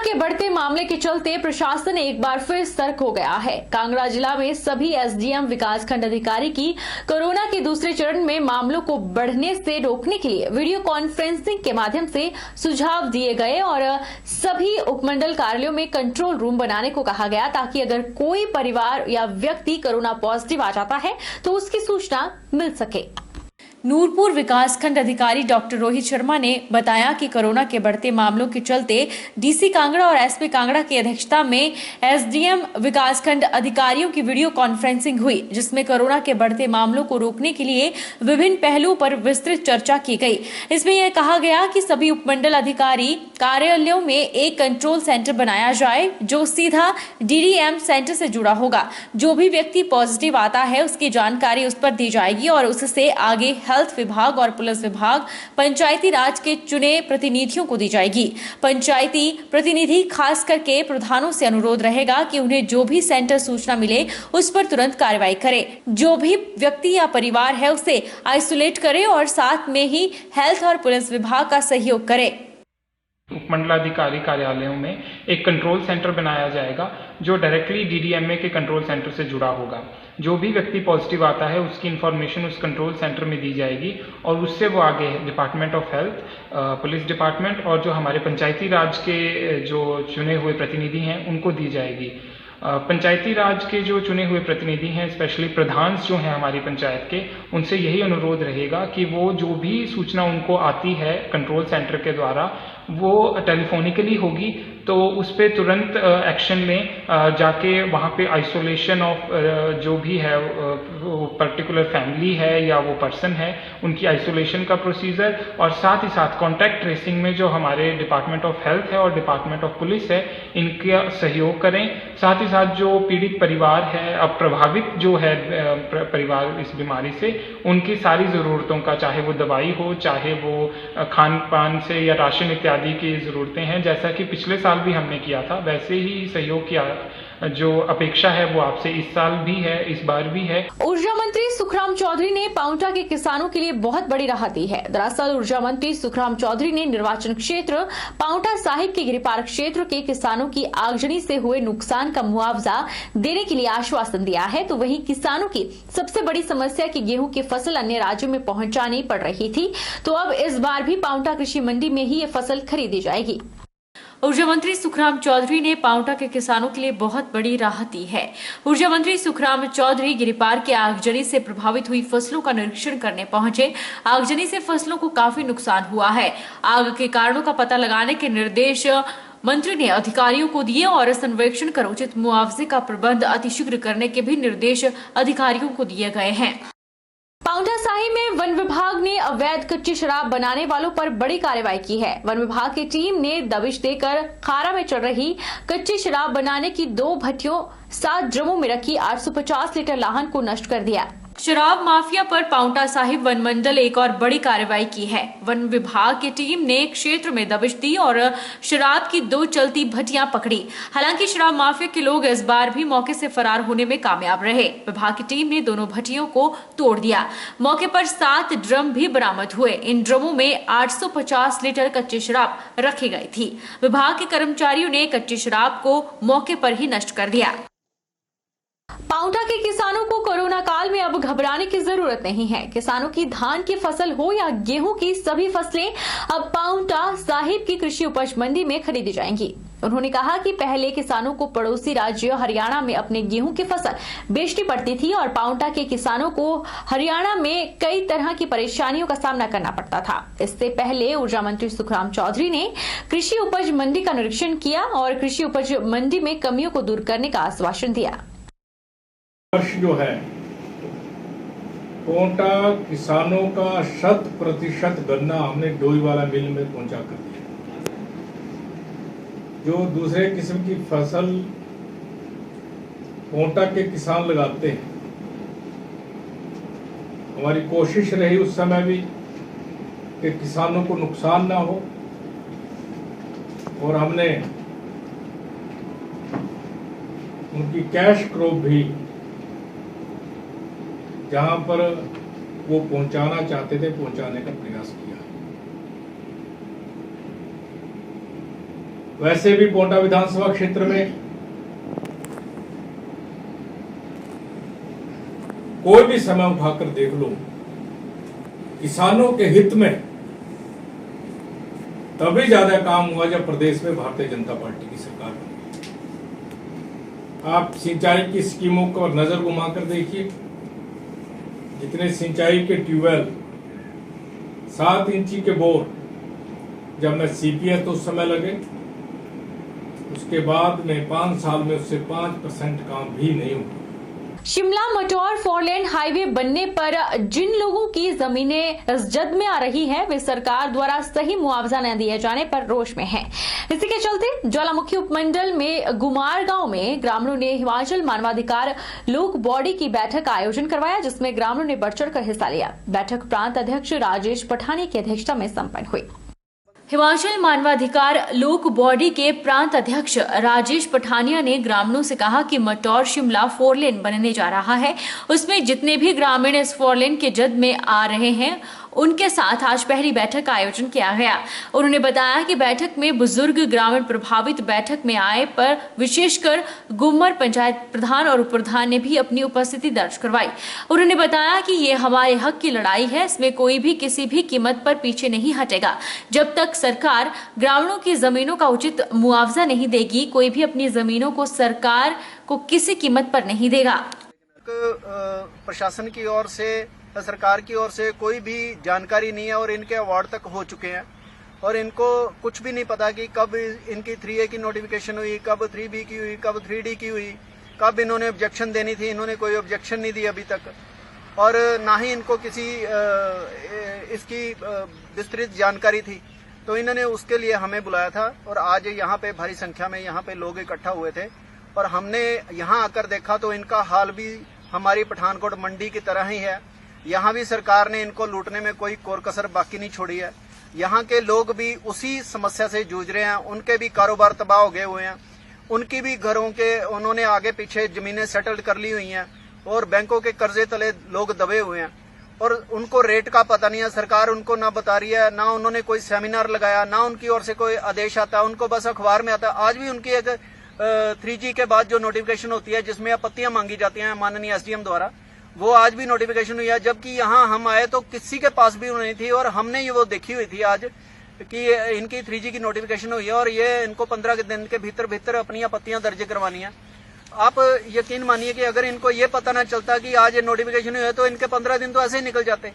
के बढ़ते मामले के चलते प्रशासन एक बार फिर सतर्क हो गया है। कांगड़ा जिला में सभी एसडीएम विकासखंड अधिकारी की कोरोना के दूसरे चरण में मामलों को बढ़ने से रोकने के लिए वीडियो कॉन्फ्रेंसिंग के माध्यम से सुझाव दिए गए और सभी उपमंडल कार्यालयों में कंट्रोल रूम बनाने को कहा गया, ताकि अगर कोई परिवार या व्यक्ति कोरोना पॉजिटिव आ जाता है तो उसकी सूचना मिल सके। नूरपुर विकासखंड अधिकारी डॉक्टर रोहित शर्मा ने बताया कि कोरोना के बढ़ते मामलों के चलते डीसी कांगड़ा और एसपी कांगड़ा की अध्यक्षता में एसडीएम विकासखंड अधिकारियों की वीडियो कॉन्फ्रेंसिंग हुई, जिसमें कोरोना के बढ़ते मामलों को रोकने के लिए विभिन्न पहलुओं पर विस्तृत चर्चा की गई। इसमें यह कहा गया कि सभी उपमंडल अधिकारी कार्यालयों में एक कंट्रोल सेंटर बनाया जाए जो सीधा डीडीएम सेंटर से जुड़ा होगा। जो भी व्यक्ति पॉजिटिव आता है उसकी जानकारी उस पर दी जाएगी और उससे आगे हेल्थ विभाग और पुलिस विभाग, पंचायती राज के चुने प्रतिनिधियों को दी जाएगी। पंचायती प्रतिनिधि खास करके प्रधानों से अनुरोध रहेगा कि उन्हें जो भी सेंटर सूचना मिले उस पर तुरंत कार्रवाई करें। जो भी व्यक्ति या परिवार है उसे आइसोलेट करें और साथ में ही हेल्थ और पुलिस विभाग का सहयोग करें। उपमंडलाधिकारी कार्यालयों में एक कंट्रोल सेंटर बनाया जाएगा जो डायरेक्टली डीडीएमए के कंट्रोल सेंटर से जुड़ा होगा। जो भी व्यक्ति पॉजिटिव आता है उसकी इन्फॉर्मेशन उस कंट्रोल सेंटर में दी जाएगी और उससे वो आगे department of health, police department और जो हमारे पंचायती राज के जो चुने हुए प्रतिनिधि हैं उनको दी जाएगी। पंचायती राज के जो चुने हुए प्रतिनिधि हैं, स्पेशली प्रधान जो हैं हमारी पंचायत के, उनसे यही अनुरोध रहेगा कि वो जो भी सूचना उनको आती है कंट्रोल सेंटर के द्वारा वो टेलीफोनिकली होगी तो उस पर तुरंत एक्शन लें। जाके वहाँ पे आइसोलेशन ऑफ जो भी है वो पर्टिकुलर फैमिली है या वो पर्सन है उनकी आइसोलेशन का प्रोसीजर, और साथ ही साथ कॉन्टैक्ट ट्रेसिंग में जो हमारे डिपार्टमेंट ऑफ हेल्थ है और डिपार्टमेंट ऑफ पुलिस है इनका सहयोग करें। साथ ही साथ जो पीड़ित परिवार है, अब प्रभावित जो है परिवार इस बीमारी से, उनकी सारी ज़रूरतों का, चाहे वो दवाई हो, चाहे वो खान पान से या राशन इत्यादि की ज़रूरतें हैं, जैसा कि पिछले साल भी हमने किया था वैसे ही सहयोग किया। जो अपेक्षा है वो आपसे इस साल भी है, इस बार भी है। ऊर्जा मंत्री सुखराम चौधरी ने पांवटा के किसानों के लिए बहुत बड़ी राहत दी है। दरअसल ऊर्जा मंत्री सुखराम चौधरी ने निर्वाचन क्षेत्र पांवटा साहिब के गिरिपार क्षेत्र के किसानों की आगजनी से हुए नुकसान का मुआवजा देने के लिए आश्वासन दिया है। तो वहीं किसानों की सबसे बड़ी समस्या की गेहूं की फसल अन्य राज्यों में पहुंचानी पड़ रही थी, तो अब इस बार भी पांवटा कृषि मंडी में ही ये फसल खरीदी जाएगी। ऊर्जा मंत्री सुखराम चौधरी ने पांवटा के किसानों के लिए बहुत बड़ी राहत दी है। ऊर्जा मंत्री सुखराम चौधरी गिरिपार के आगजनी से प्रभावित हुई फसलों का निरीक्षण करने पहुंचे। आगजनी से फसलों को काफी नुकसान हुआ है। आग के कारणों का पता लगाने के निर्देश मंत्री ने अधिकारियों को दिए और सर्वेक्षण कर उचित मुआवजे का प्रबंध अतिशीघ्र करने के भी निर्देश अधिकारियों को दिए गए हैं। पांवटा साहिब में वन विभाग ने अवैध कच्ची शराब बनाने वालों पर बड़ी कार्रवाई की है। वन विभाग की टीम ने दबिश देकर खारा में चल रही कच्ची शराब बनाने की 2 भट्टियों 7 ड्रमों में रखी 850 लीटर लाहन को नष्ट कर दिया। शराब माफिया पर पांवटा साहिब वन मंडल एक और बड़ी कार्रवाई की है। वन विभाग की टीम ने क्षेत्र में दबिश दी और शराब की 2 चलती भट्टियां पकड़ी। हालांकि शराब माफिया के लोग इस बार भी मौके से फरार होने में कामयाब रहे। विभाग की टीम ने दोनों भट्टियों को तोड़ दिया। मौके पर 7 ड्रम भी बरामद हुए। इन ड्रमों में 850 लीटर कच्ची शराब रखी गई थी। विभाग के कर्मचारियों ने कच्ची शराब को मौके पर ही नष्ट कर दिया। पांवटा के किसानों को कोरोना काल में अब घबराने की जरूरत नहीं है। किसानों की धान की फसल हो या गेहूं की सभी फसलें अब पांवटा साहिब की कृषि उपज मंडी में खरीदी जाएंगी। उन्होंने कहा कि पहले किसानों को पड़ोसी राज्य हरियाणा में अपने गेहूं की फसल बेचनी पड़ती थी और पांवटा के किसानों को हरियाणा में कई तरह की परेशानियों का सामना करना पड़ता था। इससे पहले ऊर्जा मंत्री सुखराम चौधरी ने कृषि उपज मंडी का निरीक्षण किया और कृषि उपज मंडी में कमियों को दूर करने का आश्वासन दिया। वर्ष जो है पांवटा किसानों का 100% गन्ना हमने डोईवाला मिल में पहुंचा कर दिया। जो दूसरे किस्म की फसल पांवटा के किसान लगाते हैं, हमारी कोशिश रही उस समय भी कि किसानों को नुकसान ना हो और हमने उनकी कैश क्रॉप भी जहां पर वो पहुंचाना चाहते थे पहुंचाने का प्रयास किया। वैसे भी पोंटा विधानसभा क्षेत्र में कोई भी समय उठाकर देख लो, किसानों के हित में तभी ज्यादा काम हुआ जब प्रदेश में भारतीय जनता पार्टी की सरकार बनी। आप सिंचाई की स्कीमों पर नजर घुमाकर देखिए, जितने सिंचाई के ट्यूबवेल 7 इंची के बोर जब मैं सीपीएस तो उस समय लगे, उसके बाद में 5 साल में उससे 5% काम भी नहीं हुआ। शिमला मटौर 4 लेन हाईवे बनने पर जिन लोगों की जमीनें इस जद में आ रही हैं, वे सरकार द्वारा सही मुआवजा न दिए जाने पर रोष में हैं। इसी के चलते ज्वालामुखी उपमंडल में गुमार गांव में ग्रामीणों ने हिमाचल मानवाधिकार लोक बॉडी की बैठक का आयोजन करवाया, जिसमें ग्रामीणों ने बढ़ चढ़कर हिस्सा लिया। बैठक प्रांत अध्यक्ष राजेश पठानी की अध्यक्षता में संपन्न हुई। हिमाचल मानवाधिकार लोक बॉडी के प्रांत अध्यक्ष राजेश पठानिया ने ग्रामीणों से कहा कि मटौर शिमला 4 लेन बनने जा रहा है, उसमें जितने भी ग्रामीण इस 4 लेन के जद में आ रहे हैं उनके साथ आज पहली बैठक का आयोजन किया गया। उन्होंने बताया कि बैठक में बुजुर्ग ग्रामीण प्रभावित बैठक में आए पर विशेषकर गुम्मर पंचायत प्रधान और उप प्रधान ने भी अपनी उपस्थिति दर्ज करवाई। उन्होंने बताया कि ये हमारे हक की लड़ाई है, इसमें कोई भी किसी भी कीमत पर पीछे नहीं हटेगा। जब तक सरकार ग्रामीणों की जमीनों का उचित मुआवजा नहीं देगी, कोई भी अपनी जमीनों को सरकार को किसी कीमत पर नहीं देगा। प्रशासन की ओर से, सरकार की ओर से कोई भी जानकारी नहीं है और इनके अवार्ड तक हो चुके हैं और इनको कुछ भी नहीं पता कि कब इनकी 3A की नोटिफिकेशन हुई, कब 3B की हुई, कब 3D की हुई, कब इन्होंने ऑब्जेक्शन देनी थी। इन्होंने कोई ऑब्जेक्शन नहीं दी अभी तक और ना ही इनको किसी इसकी विस्तृत जानकारी थी। तो इन्होंने उसके लिए हमें बुलाया था और आज यहाँ पे भारी संख्या में यहाँ पे लोग इकट्ठा हुए थे और हमने यहाँ आकर देखा तो इनका हाल भी हमारी पठानकोट मंडी की तरह ही है। यहाँ भी सरकार ने इनको लूटने में कोई कोर कसर बाकी नहीं छोड़ी है। यहाँ के लोग भी उसी समस्या से जूझ रहे हैं, उनके भी कारोबार तबाह हो गए हुए हैं, उनकी भी घरों के उन्होंने आगे पीछे जमीनें सेटल्ड कर ली हुई हैं और बैंकों के कर्जे तले लोग दबे हुए हैं और उनको रेट का पता नहीं है। सरकार उनको ना बता रही है, ना उन्होंने कोई सेमिनार लगाया, ना उनकी ओर से कोई आदेश आता है, उनको बस अखबार में आता है। आज भी उनकी एक 3G के बाद जो नोटिफिकेशन होती है जिसमें आपत्तियां मांगी जाती हैं माननीय SDM द्वारा, वो आज भी नोटिफिकेशन हुई है। जबकि यहाँ हम आए तो किसी के पास भी नहीं थी और हमने ये वो देखी हुई थी आज कि इनकी 3G की नोटिफिकेशन हुई है और ये इनको 15 दिन के भीतर अपनी आपत्तियां दर्ज करवानी है। आप यकीन मानिए कि अगर इनको ये पता ना चलता कि आज ये नोटिफिकेशन हुई है तो इनके 15 दिन तो ऐसे ही निकल जाते।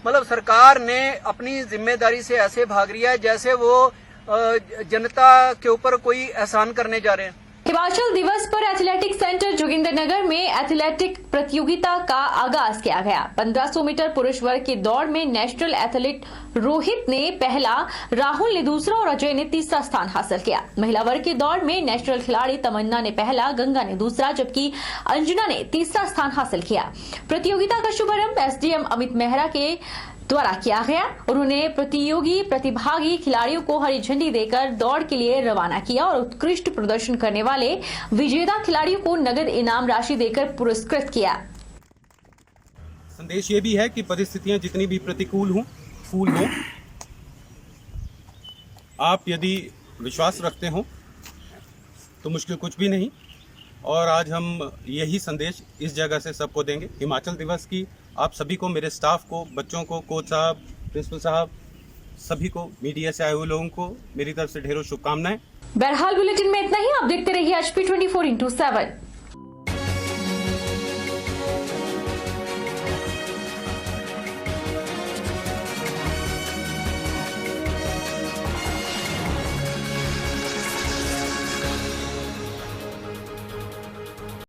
मतलब सरकार ने अपनी जिम्मेदारी से ऐसे भाग रही है जैसे वो जनता के ऊपर कोई एहसान करने जा रहे हैं। हिमाचल दिवस पर एथलेटिक सेंटर जोगिंद्रनगर में एथलेटिक प्रतियोगिता का आगाज किया गया। 1500 मीटर पुरुष वर्ग की दौड़ में नेशनल एथलीट रोहित ने पहला, राहुल ने दूसरा और अजय ने तीसरा स्थान हासिल किया। महिला वर्ग की दौड़ में नेशनल खिलाड़ी तमन्ना ने पहला, गंगा ने दूसरा जबकि अंजना ने तीसरा स्थान हासिल किया। प्रतियोगिता का शुभारंभ SDM अमित मेहरा के द्वारा किया गया। उन्होंने प्रतिभागी खिलाड़ियों को हरी झंडी देकर दौड़ के लिए रवाना किया और उत्कृष्ट प्रदर्शन करने वाले विजेता खिलाड़ियों को नगद इनाम राशि देकर पुरस्कृत किया। संदेश ये भी है कि परिस्थितियां जितनी भी प्रतिकूल हों, फूल हों, आप यदि विश्वास रखते हो तो मुश्किल कुछ भी नहीं। और आज हम यही संदेश इस जगह से सबको देंगे। हिमाचल दिवस की आप सभी को, मेरे स्टाफ को, बच्चों को, कोच साहब, प्रिंसिपल साहब, सभी को, मीडिया से आए हुए लोगों को मेरी तरफ से ढेरों शुभकामनाएं। बहरहाल बुलेटिन में इतना ही। आप देखते रहिए HP 24/7।